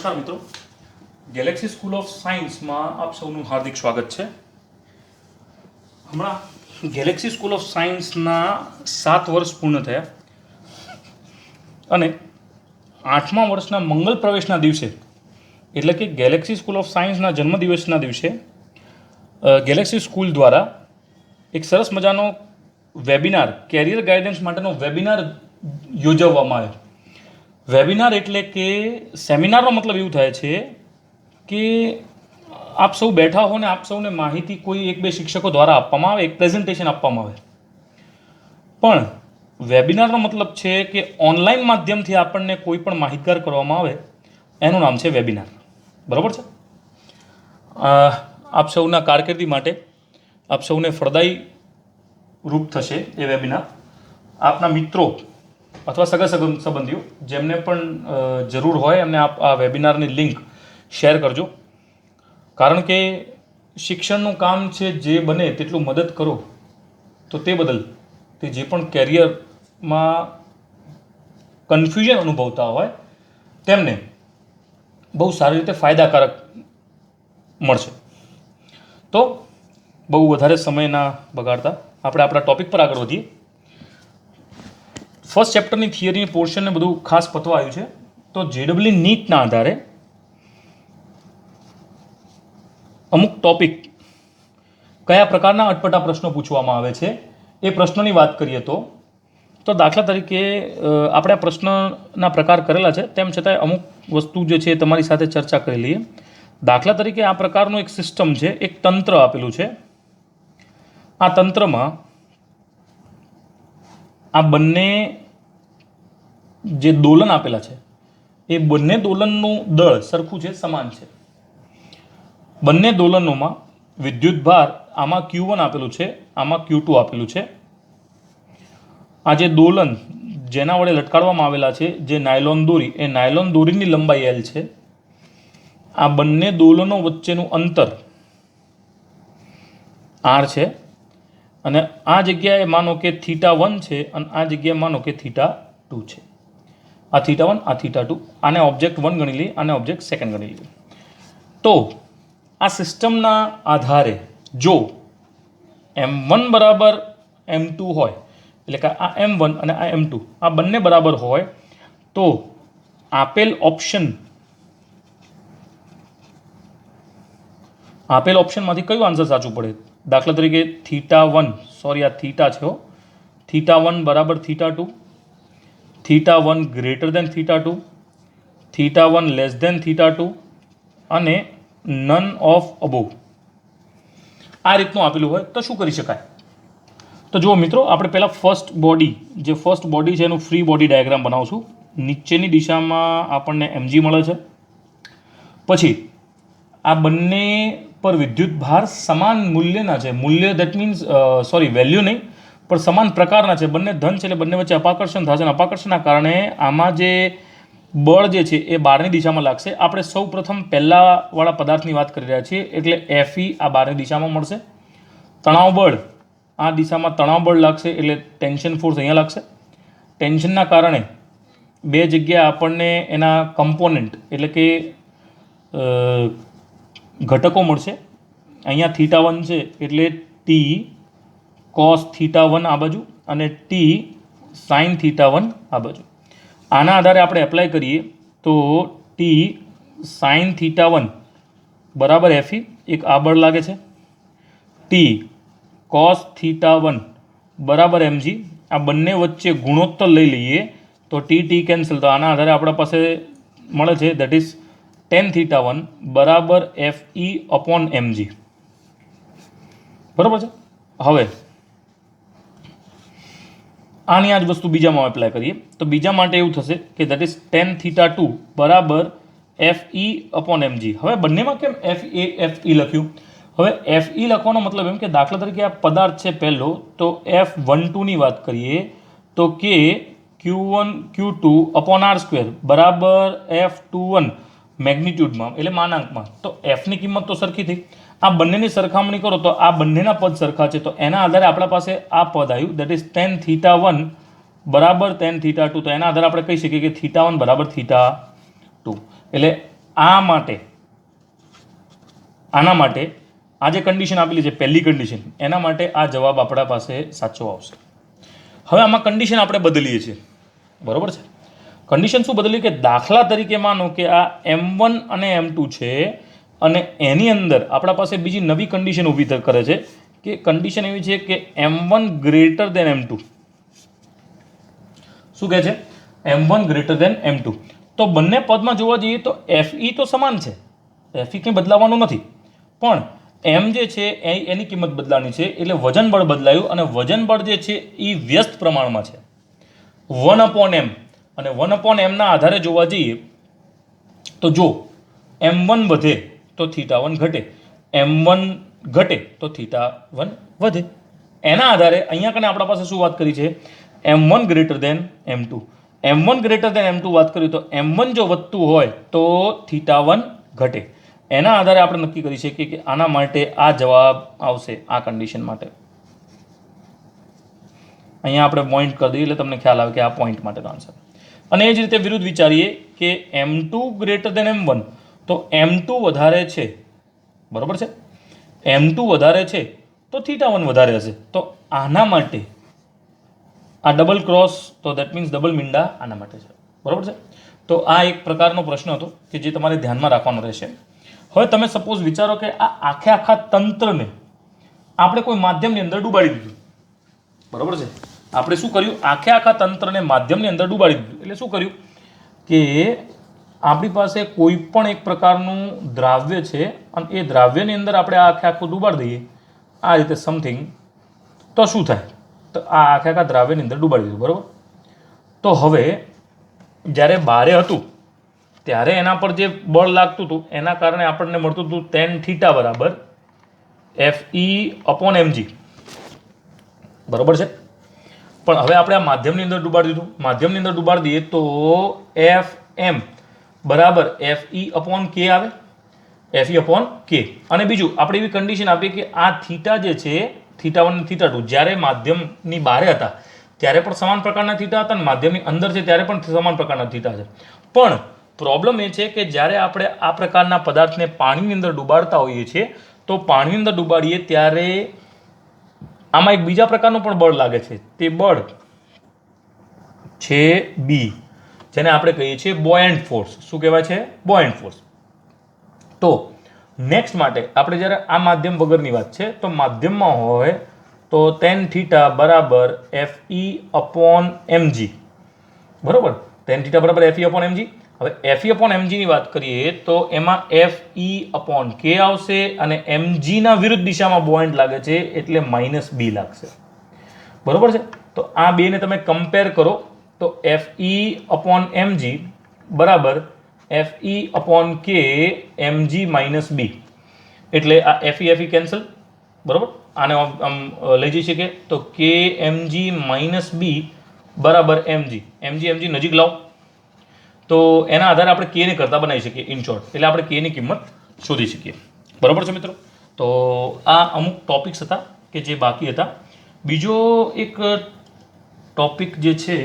નમસ્કાર મિત્રો, Galaxy school of સાયન્સમાં આપ સૌનું હાર્દિક સ્વાગત છે. હમણાં ગેલેક્સી સ્કૂલ ઓફ સાયન્સના 7 વર્ષ પૂર્ણ થયા અને 8મા વર્ષના મંગલ પ્રવેશના દિવસે એટલે કે ગેલેક્સી સ્કૂલ ઓફ સાયન્સના જન્મદિવસના દિવસે ગેલેક્સી સ્કૂલ દ્વારા એક સરસ મજાનો વેબિનાર, કેરિયર ગાઈડન્સ માટેનો વેબિનાર યોજવામાં આવ્યો. વેબિનાર એટલે કે સેમિનારનો મતલબ એવું થાય છે કે આપ સૌ બેઠા હો ને આપ સૌને માહિતી કોઈ એક બે શિક્ષકો દ્વારા આપવામાં આવે, એક પ્રેઝન્ટેશન આપવામાં આવે. પણ વેબિનારનો મતલબ છે કે ઓનલાઈન માધ્યમથી આપણને કોઈ પણ માહિતગાર કરવામાં આવે, એનું નામ છે વેબિનાર. બરાબર છે? આપ સૌના કારકિર્દી માટે આપ સૌને ફળદાયી રૂપ થશે એ વેબિનાર. આપના મિત્રો અથવા સગા સંબંધીઓ જેમને પણ જરૂર હોય એમને આપ આ વેબિનારની લિંક શેર કરજો. કારણ કે શિક્ષણનું કામ છે જે બને તેટલું મદદ કરો તો તે બદલ તે જે પણ કેરિયરમાં કન્ફ્યુઝન અનુભવતા હોય તેમને બહુ સારી રીતે ફાયદાકારક મળશે. તો બહુ વધારે સમય ના બગાડતા આપણે આપણા ટોપિક પર આગળ વધીએ. ફર્સ્ટ ચેપ્ટરની થિયરીની પોર્શનને બધું ખાસ પતવા આવ્યું છે. તો જેડબલ્યુ નીટના આધારે અમુક ટોપિક કયા પ્રકારના અટપટા પ્રશ્નો પૂછવામાં આવે છે એ પ્રશ્નોની વાત કરીએ તો દાખલા તરીકે આપણે આ પ્રશ્નના પ્રકાર કરેલા છે, તેમ છતાંય અમુક વસ્તુ જે છે તમારી સાથે ચર્ચા કરી લઈએ. દાખલા તરીકે આ પ્રકારનું એક સિસ્ટમ છે, એક તંત્ર આપેલું છે. આ તંત્રમાં આ બંને જે દોલન આપેલા છે એ બંને દોલનનું દળ સરખું છે, સમાન છે. બંને દોલનોમાં વિદ્યુત ભાર આમાં Q1 આપેલું છે, આમાં Q2 આપેલું છે. આ જે દોલન જેના વડે લટકાડવામાં આવેલા છે, જે નાયલોન દોરી, એ નાયલોન દોરીની લંબાઈ L છે. આ બંને દોલનો વચ્ચેનું અંતર R છે. અને આ જગ્યાએ માનો કે θ1 છે અને આ જગ્યાએ માનો કે θ2 છે. આ θ1, આ θ2. આને ઓબ્જેક્ટ 1 ગણી લઈએ, આને ઓબ્જેક્ટ 2 ગણી લઈએ. તો આ સિસ્ટમના આધારે જો M1 બરાબર M2 હોય, એટલે કે આ M1 અને આ M2 આ બંને બરાબર હોય તો આપેલ ઓપ્શનમાંથી કયું આન્સર સાચું પડે? દાખલા તરીકે θ1, સોરી આ થીટા છે, θ1 બરાબર θ2, θ1 ગ્રેટર દેન θ2, θ1 લેસ દેન θ2 અને નન ઓફ અબોવ. આ રીતનું આપેલું હોય તો શું કરી શકાય? તો જુઓ મિત્રો, આપણે પહેલાં ફર્સ્ટ બોડી છે એનું ફ્રી બોડી ડાયાગ્રામ બનાવશું. નીચેની દિશામાં આપણને mg મળે છે. પછી આ બંને પર વિદ્યુત ભાર સમાન મૂલ્યના છે. મૂલ્ય દેટ મીન્સ વેલ્યુ નહીં, પણ સમાન પ્રકારના છે. બંને ધન છે એટલે બંને વચ્ચે અપાકર્ષણ થશે અને અપાકર્ષણના કારણે આમાં જે બળ જે છે એ બહારની દિશામાં લાગશે. આપણે સૌ પ્રથમ પહેલાંવાળા પદાર્થની વાત કરી રહ્યા છીએ એટલે Fe આ બહારની દિશામાં મળશે. તણાવ બળ આ દિશામાં તણાવ બળ લાગશે એટલે ટેન્શન ફોર્સ અહીંયા લાગશે. ટેન્શનના કારણે બે જગ્યા આપણને એના કમ્પોનન્ટ એટલે કે ઘટકો મળશે. અહીંયા θ1 છે એટલે T cos θ1 આ બાજુ અને T sin θ1 આ બાજુ. આના આધારે આપણે એપ્લાય કરીએ તો T sin θ1 બરાબર Fe, એક આ બળ લાગે છે. T cos θ1 બરાબર mg. આ બંને વચ્ચે ગુણોત્તર લઈ લઈએ તો T કેન્સલ, તો આના આધારે આપણા પાસે મળે છે દેટ ઇઝ tan θ1 બરાબર Fe અપોન mg. બરાબર છે. હવે આની આ જ વસ્તુ બીજામાં એપ્લાય કરીએ તો બીજા માટે એવું થશે કે દેટ ઇઝ tan θ2 બરાબર Fe અપોન mg. હવે બંનેમાં કેમ Fe લખ્યું? હવે Fe લખવાનો મતલબ એમ કે દાખલા તરીકે આ પદાર્થ છે પહેલો, તો F12ની વાત કરીએ તો કે Q1 Q2 અપોન R² બરાબર F21 મેગ્નિટ્યુડમાં એટલે માનાંકમાં. તો Fની કિંમત તો સરખી થઈ. આ બંનેની સરખામણી કરો તો આ બંનેના પદ સરખા છે, તો એના આધારે આપણા પાસે આ પદ આવ્યું દેટ ઇઝ tan θ1 બરાબર tan θ2. તો એના આધારે આપણે કહી શકીએ કે θ1 બરાબર θ2. એટલે આના માટે આ જે કન્ડિશન આપેલી છે પહેલી કન્ડિશન એના માટે આ જવાબ આપણા પાસે સાચો આવશે. હવે આમાં કન્ડિશન આપણે બદલીએ છીએ, બરોબર છે. કન્ડિશન શું બદલી કે દાખલા તરીકે માનો કે આ M1 અને M2 છે અને એની અંદર આપણા પાસે બીજી નવી કન્ડિશન ઊભી કરે છે કે કન્ડિશન એવી છે કે M1 ગ્રેટર દેન M2. શું કહે છે? M1 greater than M2. તો બંને પદમાં જોવા જઈએ તો FE તો સમાન છે, FE કંઈ બદલાવાનું નથી, પણ M જે છે એની કિંમત બદલાની છે એટલે વજન બળ બદલાયું અને વજન બળ જે છે એ વ્યસ્ત પ્રમાણમાં છે 1/m અને 1/m ના આધારે જોવા જઈએ તો જો M1 વધે તો θ1 ઘટે, M1 ઘટે તો θ1 વધે. એના આધારે અહીંયા કને આપણા પાસે શું વાત કરી છે? M1 greater than M2. M1 greater than M2 વાત કરી તો M1 જો વધતું હોય તો θ1 ઘટે. એના આધારે આપણે નક્કી કરી શકીએ કે આના માટે આ જવાબ આવશે આ કન્ડિશન માટે. અહીંયા આપણે પોઈન્ટ કરી દઈએ એટલે તમને ખ્યાલ આવે કે આ પોઈન્ટ માટેનો આન્સર. અને એ જ રીતે વિરુદ્ધ વિચારીએ કે M2 ગ્રેટર દેન M1 તો M2 વધારે છે, બરોબર છે. M2 વધારે છે તો θ1 વધારે હશે. તો આના માટે આ ડબલ ક્રોસ તો દેટ મીન્સ ડબલ મીંડા આના માટે છે, બરોબર છે. તો આ એક પ્રકારનો પ્રશ્ન હતો કે જે તમારે ધ્યાનમાં રાખવાનો રહેશે. હવે તમે સપોઝ વિચારો કે આ આખા તંત્રને આપણે કોઈ માધ્યમની અંદર ડૂબાડી દીધું, બરોબર છે. આપણે શું કર્યું? આખા તંત્રને માધ્યમની અંદર ડૂબાડી દીધું. એટલે શું કર્યું કે આપણી પાસે કોઈ પણ એક પ્રકારનું દ્રાવ્ય છે અને એ દ્રાવ્યની અંદર આપણે આ આખું ડૂબાડી દઈએ આ રીતે સમથિંગ, તો શું થાય? તો આ આખા દ્રાવ્યની અંદર ડૂબાડી દીધું, બરોબર. તો હવે જ્યારે બારે હતું ત્યારે એના પર જે બળ લાગતું હતું એના કારણે આપણને મળતું હતું tan θ બરાબર FE/mg, બરોબર છે. પણ હવે આપણે આ માધ્યમની અંદર ડૂબાડી દીધું. માધ્યમની અંદર ડૂબાડી દઈએ તો Fm બરાબર FE/k આવે, FE/k. અને બીજું આપણે એવી કન્ડિશન આપીએ કે આ થીટા જે છે θ1 અને θ2 જ્યારે માધ્યમની બહાર હતા ત્યારે પણ સમાન પ્રકારના થીટા હતા અને માધ્યમની અંદર છે ત્યારે પણ સમાન પ્રકારના થીટા છે. પણ પ્રોબ્લેમ એ છે કે જ્યારે આપણે આ પ્રકારના પદાર્થને પાણીની અંદર ડૂબાડતા હોઈએ છીએ તો પાણીની અંદર ડૂબાડીએ ત્યારે આમાં એક બીજા પ્રકારનું પણ બળ લાગે છે. તે બળ છે B, જેને આપણે કહીએ છીએ બોયન્ટ ફોર્સ. શું કહેવાય છે? Buoyant force. તો નેક્સ્ટ માટે આપણે જ્યારે આ માધ્યમ વગરની વાત છે તો માધ્યમમાં હોય તો tan θ બરાબર FE/mg, બરોબર. tan θ બરાબર FE/mg. હવે FE/mg ની વાત કરીએ તો એમાં FE/k આવશે અને mg ના વિરુદ્ધ દિશામાં બોયન્ટ લાગે છે એટલે -b લાગશે, બરોબર છે. તો આ બેને તમે કમ્પેર કરો તો FE/mg બરાબર FE/k mg - b, એટલે આ FE કેન્સલ, બરોબર. આને આમ લઈ જઈ શકીએ તો kmg - b બરાબર mg નજીક લાવો તો એના આધારે આપણે k ને કરતા બનાવી શકીએ ઇન શોર્ટ. એટલે આપણે k ની કિંમત શોધી શકીએ, બરોબર છે મિત્રો. તો આ અમુક ટોપિક્સ હતા કે જે બાકી હતા. બીજો એક ટોપિક જે છે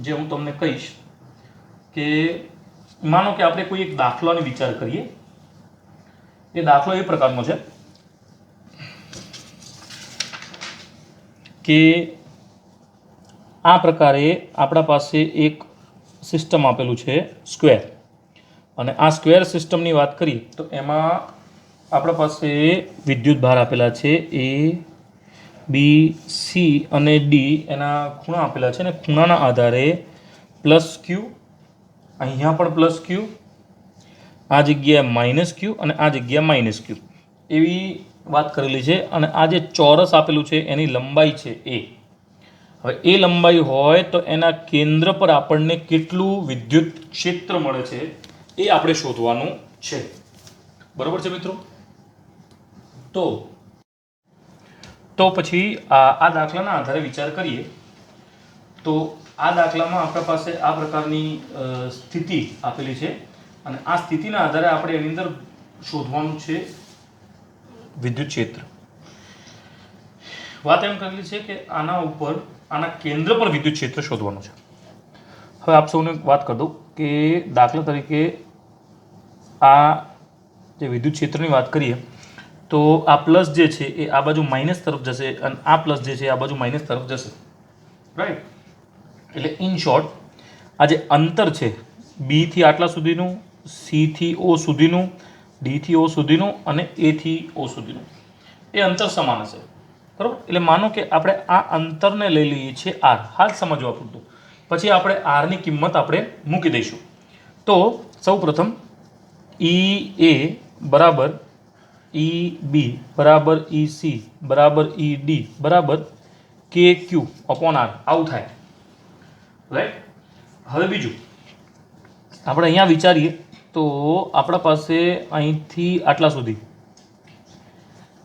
જે હું તમને કહીશ કે માનો કે આપણે કોઈ એક દાખલાનો વિચાર કરીએ. એ દાખલો એ પ્રકારનો છે કે આ પ્રકારે આપણા પાસે એક સિસ્ટમ આપેલું છે સ્ક્વેર, અને આ સ્ક્વેર સિસ્ટમની વાત કરીએ તો એમાં આપણા પાસે વિદ્યુત ભાર આપેલા છે A, B, C અને D. એના ખૂણા આપેલા છે અને ખૂણાના આધારે +q, અહીંયા પણ +q, આ જગ્યાએ -q અને આ જગ્યાએ -q એવી વાત કરેલી છે. અને આ જે ચોરસ આપેલું છે એની લંબાઈ છે A. હવે એ લંબાઈ હોય તો એના કેન્દ્ર પર આપણને કેટલું વિદ્યુત ક્ષેત્ર મળે છે એ આપણે શોધવાનું છે, બરોબર છે મિત્રો. તો પછી આ દાખલાના આધારે વિચાર કરીએ તો આ દાખલામાં આપણા પાસે આ પ્રકારની સ્થિતિ આપેલી છે અને આ સ્થિતિના આધારે આપણે એની અંદર શોધવાનું છે વિદ્યુત ક્ષેત્ર. વાત એમ કરેલી છે કે આના કેન્દ્ર પર વિદ્યુત ક્ષેત્ર શોધવાનું છે. હવે આપ સૌને વાત કરી દઉં કે દાખલા તરીકે આ જે વિદ્યુત ક્ષેત્રની વાત કરીએ તો આ પ્લસ જે છે એ આ બાજુ માઇનસ તરફ જશે અને આ પ્લસ જે છે આ બાજુ માઇનસ તરફ જશે, રાઈટ. એટલે ઇન શોર્ટ આ જે અંતર છે બી થી આટલા સુધીનું, સી થી ઓ સુધીનું, ડી થી ઓ સુધીનું અને એ થી ઓ સુધીનું એ અંતર સમાન હશે, બરાબર. એટલે માનો કે આપણે આ અંતરને લઈ લઈએ છીએ આર, હાલ સમજવા પૂરતું. પછી આપણે આરની કિંમત આપણે મૂકી દઈશું. તો સૌ પ્રથમ ઈ એ બરાબર ઈ બી બરાબર ઈ સી બરાબર ઈ ડી બરાબર કે ક્યુ અપોન આર, આવું થાય, રાઈટ. હવે બીજું આપણે અહીંયા વિચારીએ તો આપણા પાસે અહીંથી આટલા સુધી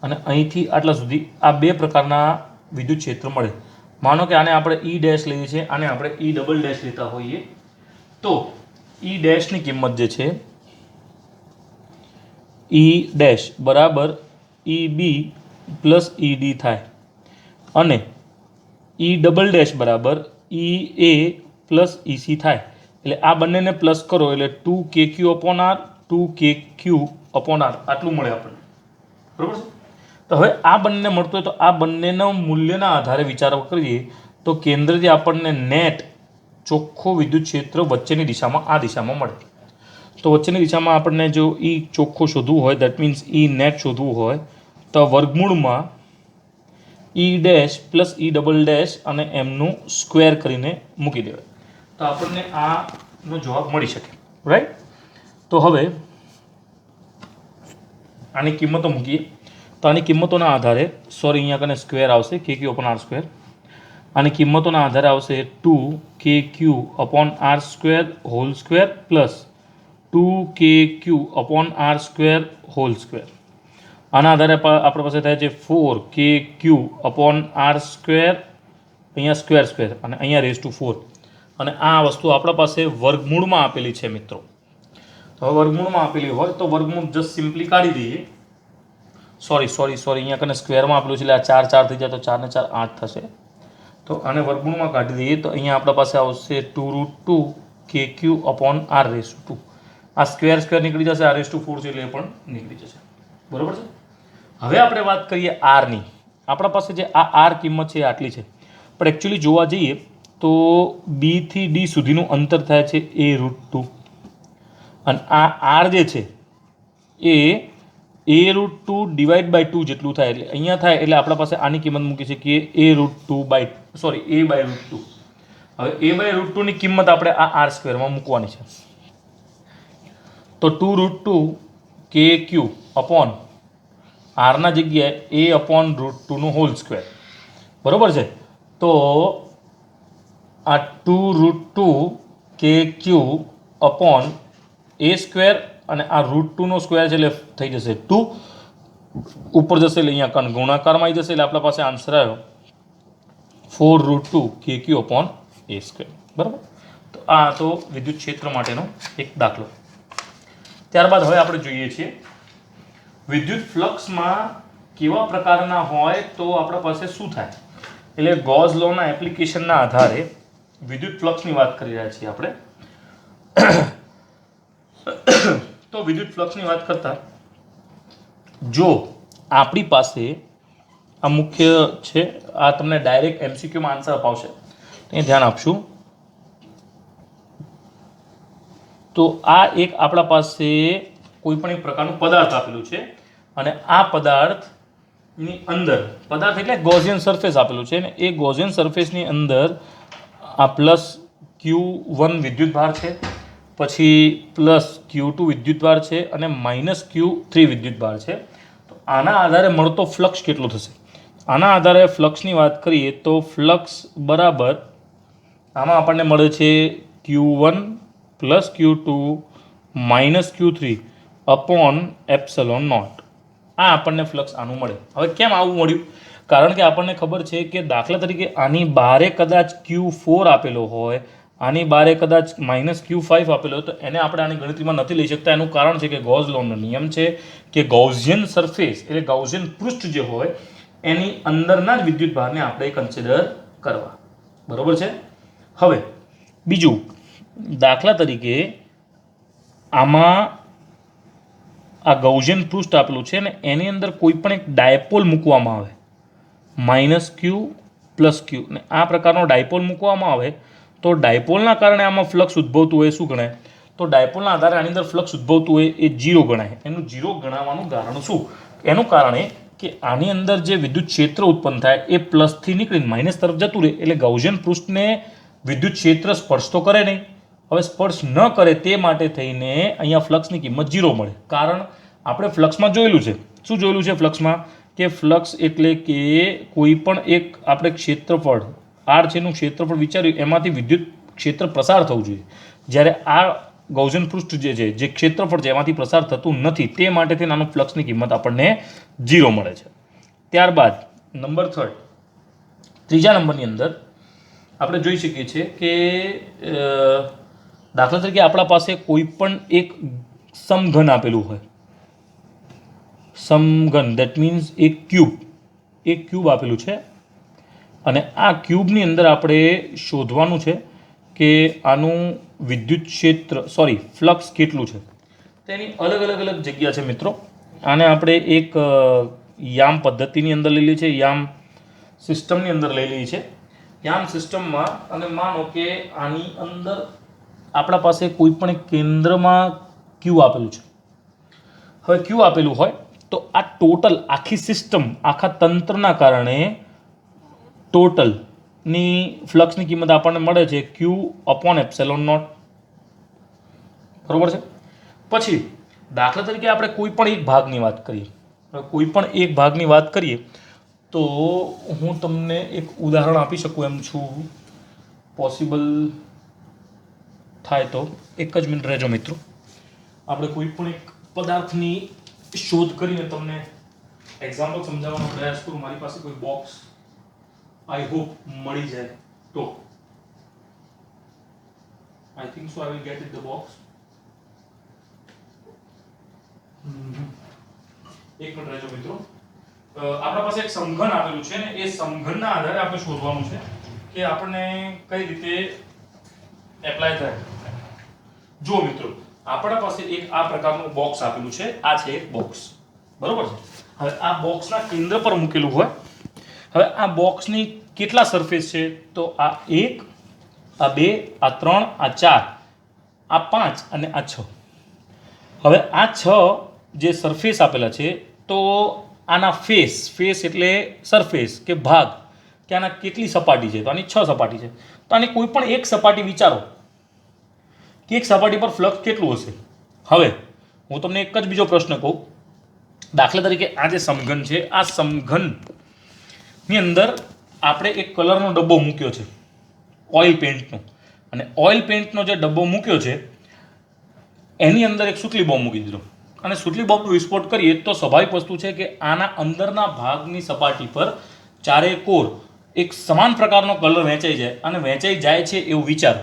અને અહીંથી આટલા સુધી આ બે પ્રકારના વિદ્યુત ક્ષેત્ર મળે. માનો કે આને આપણે ઈ ડેશ લઈએ છીએ, આને આપણે ઈ ડબલ ડેશ લેતા હોઈએ તો ઈ ડેશની કિંમત જે છે ઈ ડેશ બરાબર ઈ બી પ્લસ ઈ ડી થાય અને ઈ ડબલ ડેશ બરાબર ઈ એ પ્લસ ઈ સી થાય. એટલે આ બંનેને પ્લસ કરો એટલે 2 KQ upon R 2 KQ upon R આટલું મળે આપણને, બરાબર છે. તો હવે આ બંને મળતું હોય તો આ બંનેના મૂલ્યના આધારે વિચાર કરીએ તો કેન્દ્રથી આપણને નેટ ચોખ્ખો વિદ્યુત ક્ષેત્ર વચ્ચેની દિશામાં આ દિશામાં મળે. તો વચ્ચેની દિશામાં આપણને જો ઈ ચોખ્ખો શોધવું હોય, દેટ મીન્સ ઈ નેટ શોધવું હોય તો વર્ગમૂળમાં ઈ dash plus E double dash અને એમનું સ્ક્વેર કરીને મૂકી દેવાય તો આપણને આનો જવાબ મળી શકે, રાઈટ. તો હવે આની કિંમતો મૂકીએ તો આની કિંમતોના આધારે સોરી અહીંયા કને સ્ક્વેર આવશે કે ક્યુ અપોન આર સ્ક્વેર. આની કિંમતોના આધારે આવશે 2 KQ upon R square whole square plus 2 KQ upon R square whole square. આના આધારે આપણી પાસે થાય છે 4 KQ અપોન આર સ્ક્વેર, અહીંયા સ્ક્વેર સ્ક્વેર અને અહીંયા રેઝ ટુ 4. અને આ વસ્તુ આપણા પાસે વર્ગમૂળમાં આપેલી છે મિત્રો. તો હવે વર્ગમૂળમાં આપેલી હોય તો વર્ગમૂળ જસ્ટ સિમ્પલી કાઢી દઈએ. સોરી અહીંયા કને સ્ક્વેરમાં આપેલું છે એટલે આ 4 4 થઈ જાય તો 4 ને 4 8 થશે. તો આને વર્ગમૂળમાં કાઢી દઈએ તો અહીંયા આપણા પાસે આવશે 2√2 KQ upon R raise to 2. આ સ્ક્વેર સ્ક્વેર નીકળી જશે, આર રેઝ ટુ 4 છે એટલે એ પણ નીકળી જશે, બરાબર છે. હવે આપણે વાત કરીએ આરની. આપણા પાસે જે આ આર કિંમત છે એ આટલી છે, પણ એકચ્યુઅલી જોવા જઈએ તો બી થી ડી સુધીનું અંતર થાય છે a√2 અને આ આર જે છે એ a√2 ડિવાઈડ બાય 2 જેટલું થાય. એટલે અહીંયા થાય એટલે આપણા પાસે આની કિંમત મૂકી શકીએ a√2. હવે a/√2 ની કિંમત આપણે આ આર સ્ક્વેરમાં મૂકવાની છે. તો 2√2 KQ અપોન આરના જગ્યાએ a અપોન √2 નું હોલ સ્ક્વેર, બરાબર છે. તો આ 2√2 KQ અપોન a સ્ક્વેર અને આ √2 નો સ્ક્વેર છે એટલે થઈ જશે 2 ઉપર જશે એટલે અહીંયા કણ ગુણાકારમાં આવી જશે એટલે આપણા પાસે આન્સર આવ્યો 4√2 KQ અપોન a સ્ક્વેર, બરાબર. તો આ તો વિદ્યુત ક્ષેત્ર માટેનો એક દાખલો. ત્યારબાદ હવે આપણે જોઈએ છીએ વિદ્યુત ફ્લક્સમાં કેવા પ્રકારના હોય તો આપણા પાસે શું થાય. એટલે ગોઝ લોના એપ્લિકેશનના આધારે વિદ્યુત ફ્લક્સની વાત કરી રહ્યા છીએ આપણે. તો વિદ્યુત ફ્લક્સની વાત કરતા જો આપણી પાસે આ મુખ્ય છે, આ તમને ડાયરેક્ટ MCQમાં આન્સર અપાવશે તો ધ્યાન આપશું. તો આ એક આપણા પાસે કોઈ પણ એક પ્રકારનું પદાર્થ આપેલું છે અને આ પદાર્થની અંદર પદાર્થ એટલે ગોઝિયન સરફેસ આપેલું છે અને એ ગોઝિયન સરફેસની અંદર આ પ્લસ Q1 વિદ્યુત ભાર છે, પછી પ્લસ Q2 વિદ્યુત ભાર છે અને માઇનસ Q3 વિદ્યુત ભાર છે. તો આના આધારે મળતો ફ્લક્સ કેટલો થશે. આના આધારે ફ્લક્સની વાત કરીએ તો ફ્લક્સ બરાબર આમાં આપણને મળે છે Q1 plus Q2 minus Q3 upon epsilon naught. આ આપણને ફ્લક્સ આનું મળે. હવે કેમ આવું મળ્યું? કારણ કે આપણને ખબર છે કે દાખલા તરીકે આની બારે કદાચ Q4 આપેલો હોય, આની બારે કદાચ માઇનસ Q5 આપેલો હોય તો એને આપણે આની ગણતરીમાં નથી લઈ શકતા. એનું કારણ છે કે ગોઝ લોનો નિયમ છે કે ગૌઝિયન સરફેસ એટલે ગૌઝિયન પૃષ્ઠ જે હોય એની અંદરના જ વિદ્યુત ભારને આપણે કન્સિડર કરવા, બરોબર છે. હવે બીજું દાખલા તરીકે આમાં આ ગૌસિયન પૃષ્ઠ આપેલું છે ને એની અંદર કોઈ પણ એક ડાયપોલ મૂકવામાં આવે, માઇનસ ક્યુ પ્લસ ક્યુ, ને આ પ્રકારનો ડાયપોલ મૂકવામાં આવે તો ડાયપોલના કારણે આમાં ફ્લક્સ ઉદ્ભવતું હોય શું ગણાય? તો ડાયપોલના આધારે આની અંદર ફ્લક્સ ઉદ્ભવતું હોય એ જીરો ગણાય. એનું જીરો ગણાવવાનું કારણ શું? એનું કારણ એ કે આની અંદર જે વિદ્યુત ક્ષેત્ર ઉત્પન્ન થાય એ પ્લસથી નીકળીને માઇનસ તરફ જતું રહે, એટલે ગૌસિયન પૃષ્ઠને વિદ્યુત ક્ષેત્ર સ્પર્શ તો કરે નહીં. હવે સ્પર્શ ન કરે તે માટે થઈને અહીંયા ફ્લક્સની કિંમત જીરો મળે. કારણ આપણે ફ્લક્સમાં જોયેલું છે. શું જોયેલું છે ફ્લક્સમાં? કે ફ્લક્સ એટલે કે કોઈ પણ એક આપણે ક્ષેત્રફળ આર છે એનું ક્ષેત્રફળ વિચાર્યું એમાંથી વિદ્યુત ક્ષેત્ર પ્રસાર થવું જોઈએ. જ્યારે આ ગૌસિયન પૃષ્ઠ જે છે જે ક્ષેત્રફળ છે એમાંથી પ્રસાર થતું નથી, તે માટેથી નાનું ફ્લક્સની કિંમત આપણને જીરો મળે છે. ત્યારબાદ નંબર 3, ત્રીજા નંબરની અંદર આપણે જોઈ શકીએ છીએ કે દાખલા તરીકે આપણા પાસે કોઈ પણ એક સમઘન આપેલું હોય, સમઘન દેટ મીન્સ એક ક્યુબ આપેલું છે, અને આ ક્યુબની અંદર આપણે શોધવાનું છે કે આનું વિદ્યુત ક્ષેત્ર ફ્લક્સ કેટલું છે. તેની અલગ અલગ જગ્યા છે મિત્રો. આને આપણે એક યામ પદ્ધતિની અંદર લઈ લઈએ છીએ, યામ સિસ્ટમની અંદર લઈ લઈએ છીએ. યામ સિસ્ટમમાં અને માનો કે આની અંદર આપણા પાસે કોઈ પણ એક કેન્દ્રમાં ક્યુ આપેલું છે. હવે ક્યુ આપેલું હોય તો આ ટોટલ આખી સિસ્ટમ આખા તંત્રના કારણે ટોટલની ફ્લક્સની કિંમત આપણને મળે છે ક્યુ અપોન એપ્સિલોન નોટ. બરોબર છે. પછી દાખલા તરીકે આપણે કોઈ પણ એક ભાગની વાત કરીએ, તો હું તમને એક ઉદાહરણ આપી શકું એમ છું, પોસિબલ થાય તો. એક જ મિનિટ રહેજો મિત્રો. આપણે કોઈ પણ એક પદાર્થની શોધ કરીને તમને એક્ઝામ્પલ સમજાવવાનો પ્રયાસ કરું. મારી પાસે કોઈ બોક્સ આઈ હોપ મળી જાય તો. I think so I will get it the box. એક મિનિટ રહેજો મિત્રો. આપણા પાસે એક સમઘન આપેલું છે ને એ સમઘનના આધારે આપણે શોધવાનું છે કે આપણને કઈ રીતે એપ્લાય થાય. જો મિત્રો આપણા પાસે એક આ પ્રકારનું બોક્સ આપેલું છે. આ છે એક બોક્સ, બરોબર છે. હવે આ બોક્સના કેન્દ્ર પર મૂકેલું હોય. હવે આ બોક્સની કેટલા સરફેસ છે? તો આ 1, આ 2, આ 3, આ 4, આ 5 અને આ 6. હવે આ 6 જે સરફેસ આપેલા છે તો આના ફેસ એટલે સરફેસ કે ભાગ કે આના કેટલી સપાટી છે? તો આની 6 સપાટી છે. તો આની કોઈ પણ એક સપાટી વિચારો કે એક સપાટી પર ફ્લક્સ કેટલું હશે. હવે હું તમને એક જ બીજો પ્રશ્ન કહું. દાખલા તરીકે આ જે સમઘન છે, આ સમઘનની અંદર આપણે એક કલરનો ડબ્બો મૂક્યો છે, ઓઇલ પેઇન્ટનો. અને ઓઇલ પેઇન્ટનો જે ડબ્બો મૂક્યો છે એની અંદર એક સુતલી બોમ્બ મૂકી દીધો, અને સુતલી બોમ્બનો વિસ્ફોટ કરીએ તો સ્વાભાવિક વસ્તુ છે કે આના અંદરના ભાગની સપાટી પર ચારે કોર એક સમાન પ્રકારનો કલર વહેંચાઈ જાય, અને વહેંચાઈ જાય છે એવું વિચારો.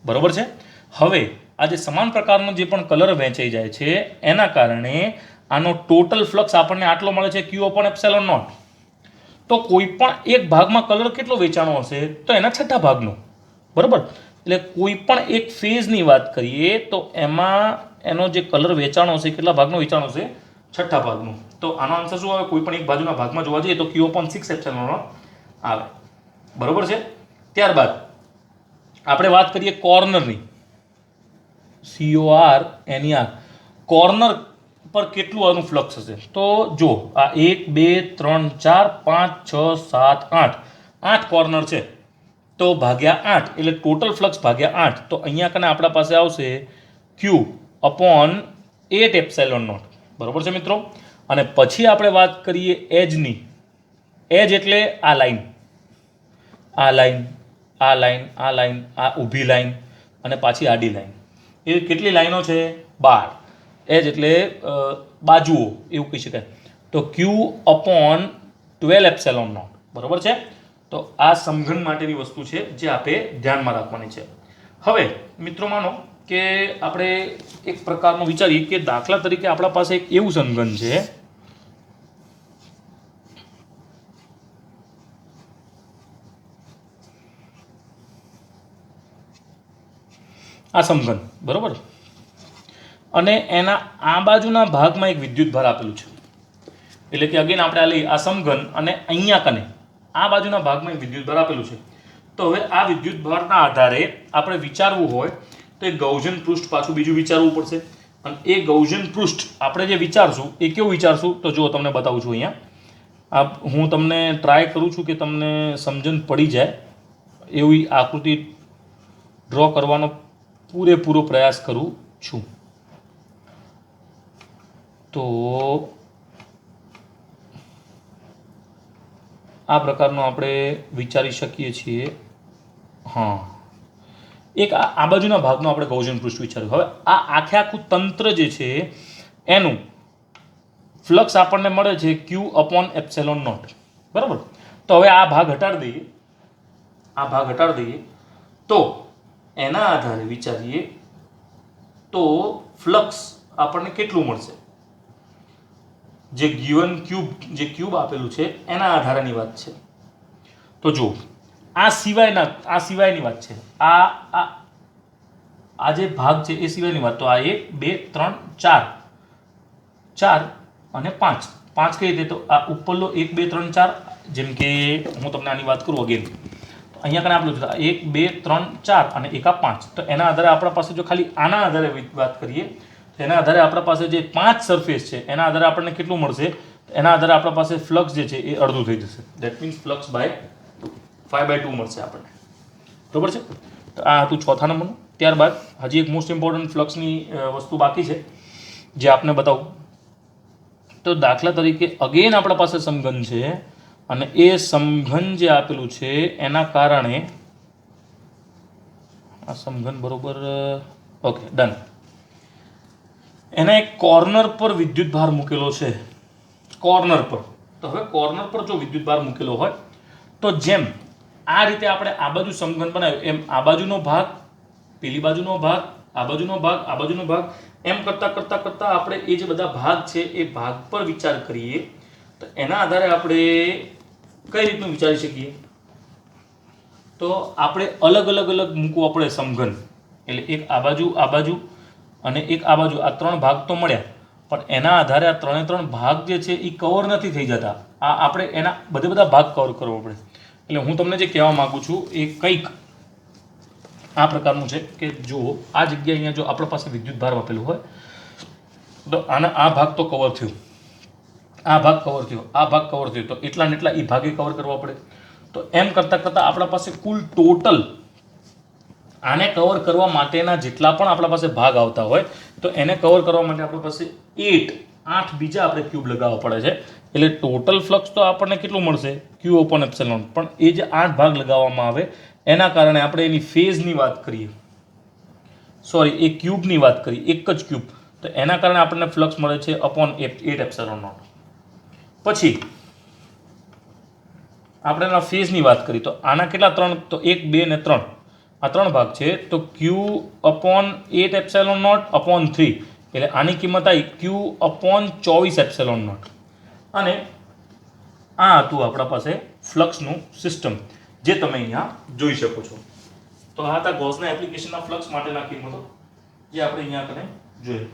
બરોબર છે. હવે આ જે સમાન પ્રકારનો જે પણ કલર વહેંચાઈ જાય છે એના કારણે આનો ટોટલ ફ્લક્સ આપણને આટલો મળે છે ક્યુ અપોન એપ્સિલોન નોટ. તો કોઈ પણ એક ભાગમાં કલર કેટલો વેચાણો હશે? તો એના છઠ્ઠા ભાગનો. બરોબર. એટલે કોઈ પણ એક ફેઝની વાત કરીએ તો એમાં એનો જે કલર વેચાણો હશે કેટલા ભાગનો વેચાણો હશે? છઠ્ઠા ભાગનો. તો આનો આન્સર શું આવે? કોઈ પણ એક બાજુના ભાગમાં જોવા જઈએ તો ક્યુ અપોન 6 એપ્સિલોન નોટ આવે. બરોબર છે. ત્યારબાદ આપણે વાત કરીએ કોર્નરની. CORNER. કોર્નર પર કેટલું આનું ફ્લક્સ હશે? તો જો આ 1, 2, 3, 4, 5, 6, 7, 8 8 કોર્નર છે. તો ભાગ્યા 8 એટલે ટોટલ ફ્લક્સ ભાગ્યા 8. તો અહીંયા કને આપણા પાસે આવશે ક્યુ અપોન 8 એપ્સિલોન નોટ. બરોબર છે મિત્રો. અને પછી આપણે વાત કરીએ એજની. એજ એટલે આ લાઈન, આ લાઈન, આ લાઈન, આ લાઈન, આ ઊભી લાઈન અને પાછી આડી લાઈન. એ કેટલી લાઈનો છે? 12. એજ એટલે બાજુઓ એવું કહી શકાય. તો ક્યુ અપોન 12 એપ્સિલોન નોટ. બરોબર છે. તો આ સમઘન માટેની વસ્તુ છે જે આપણે ધ્યાનમાં રાખવાની છે. હવે મિત્રો માનો કે આપણે એક પ્રકારનું વિચારીએ કે દાખલા તરીકે આપણા પાસે એક એવું સમઘન છે આ સમઘન બરાબર, અને એના આ બાજુના ભાગમાં એક વિદ્યુતભાર આપેલું છે, એટલે કે અગેન આપણે આ લઈએ આ સમઘન અને અહીંયા કને આ બાજુના ભાગમાં એક વિદ્યુતભાર આપેલું છે. તો હવે આ વિદ્યુતભારના આધારે આપણે વિચારવું હોય તો એ ગૌસિયન પૃષ્ઠ પાછું બીજું વિચારવું પડશે. અને એ ગૌસિયન પૃષ્ઠ આપણે જે વિચારશું એ કેવું વિચારશું તો જો તમને બતાવું છું અહીંયા. આ હું તમને ટ્રાય કરું છું કે તમને સમજણ પડી જાય એવી આકૃતિ ડ્રો કરવાનો પૂરેપૂરો પ્રયાસ કરું છું. તો આ પ્રકારનું આપણે વિચારી શકીએ છીએ. હા, એક આ બાજુના ભાગનું આપણે ગૌસિયન પૃષ્ઠ વિચાર્યું. હવે આ આખે આખું તંત્ર જે છે એનું ફ્લક્સ આપણને મળે છે Q/ε0, બરાબર. તો હવે આ ભાગ હટાડી દઈએ, આ ભાગ હટાડી દઈએ તો એના આધારે વિચારીએ તો ફ્લક્સ આપણને કેટલું મળશે. જે ગિવન ક્યુબ આપેલું છે એના આધારેની વાત છે. તો જો આ સિવાયની વાત છે, આ જે ભાગ છે એ સિવાયની વાત. તો આ 1 2 3 4 અને 5 કઈ રીતે? તો આ ઉપરનો 1 2 3 4, જેમ કે હું તમને આની વાત કરું અગેન, અહીંયા કને આપેલું છે 1 2 3 4 અને એક આ 5. તો એના આધારે આપણા પાસે જો ખાલી આના આધારે વાત કરીએ તો એના આધારે આપણા પાસે જે 5 સરફેસ છે એના આધારે આપણને કેટલું મળશે? એના આધારે આપણા પાસે ફ્લક્સ જે છે એ અડધું થઈ જશે. દેટ મીન્સ ફ્લક્સ બાય 5/2 મળશે આપણને, બરાબર છે. તો આ હતું ચોથા નંબરનું. ત્યારબાદ હજી એક મોસ્ટ ઇમ્પોર્ટન્ટ ફ્લક્સની વસ્તુ બાકી છે જે આપને બતાવું. તો દાખલા તરીકે અગેન આપણા પાસે સમઘન છે અને એ સમઘન જે આપેલું છે એના કારણે આ સમઘન બરોબર, ઓકે ડન. એના એક કોર્નર પર વિદ્યુતભાર મૂકેલો છે, કોર્નર પર. તો હવે કોર્નર પર જો વિદ્યુતભાર મૂકેલો હોય તો જેમ આ રીતે આપણે આ બાજુ સમઘન બનાવ્યું એમ આ બાજુનો ભાગ, પેલી બાજુનો ભાગ, આ બાજુનો ભાગ, આ બાજુનો ભાગ, એમ કરતાં કરતાં કરતાં આપણે એ જે બધા ભાગ છે એ ભાગ પર વિચાર કરીએ તો એના આધારે આપણે કઈ રીતનું વિચારી શકીએ? તો આપણે અલગ અલગ મૂકવું આપણે સમઘન. એટલે એક આ બાજુ અને એક આ બાજુ, આ 3 ભાગ તો મળ્યા, પણ એના આધારે આ 3 ભાગ જે છે એ કવર નથી થઈ જતા. આ આપણે એના બધા ભાગ કવર કરવો પડે. એટલે હું તમને જે કહેવા માગું છું એ કંઈક આ પ્રકારનું છે કે જો આ જગ્યાએ અહીંયા જો આપણા પાસે વિદ્યુતભાર આપેલું હોય તો આના આ ભાગ તો કવર થયું, આ ભાગ કવર થયો, આ ભાગ કવર થયો, તો એટલા ને એટલા એ ભાગે કવર કરવા પડે. તો એમ કરતાં કરતાં આપણા પાસે કુલ ટોટલ આને કવર કરવા માટેના જેટલા પણ આપણા પાસે ભાગ આવતા હોય તો એને કવર કરવા માટે આપણી પાસે 8 બીજા આપણે ક્યુબ લગાવવા પડે છે. એટલે ટોટલ ફ્લક્સ તો આપણને કેટલું મળશે? Q/ε. પણ એ જે 8 ભાગ લગાવવામાં આવે એના કારણે આપણે એની ફેઝની વાત કરીએ, સોરી એ ક્યુબની વાત કરીએ, એક જ ક્યુબ, તો એના કારણે આપણને ફ્લક્સ મળે છે /8/ε0. પછી આપણે એના ફેઝની વાત કરીએ તો આના કેટલા 3? તો 1 2 અને 3, આ 3 ભાગ છે. તો Q/8/ε0/3, એટલે આની કિંમત આવી Q/24/ε0. અને આ હતું આપણા પાસે ફ્લક્સનું સિસ્ટમ જે તમે અહીંયા જોઈ શકો છો. તો આ હતા ગૌસના એપ્લિકેશનના ફ્લક્સ માટેના કિંમતો જે આપણે અહીંયા કને જોઈએ.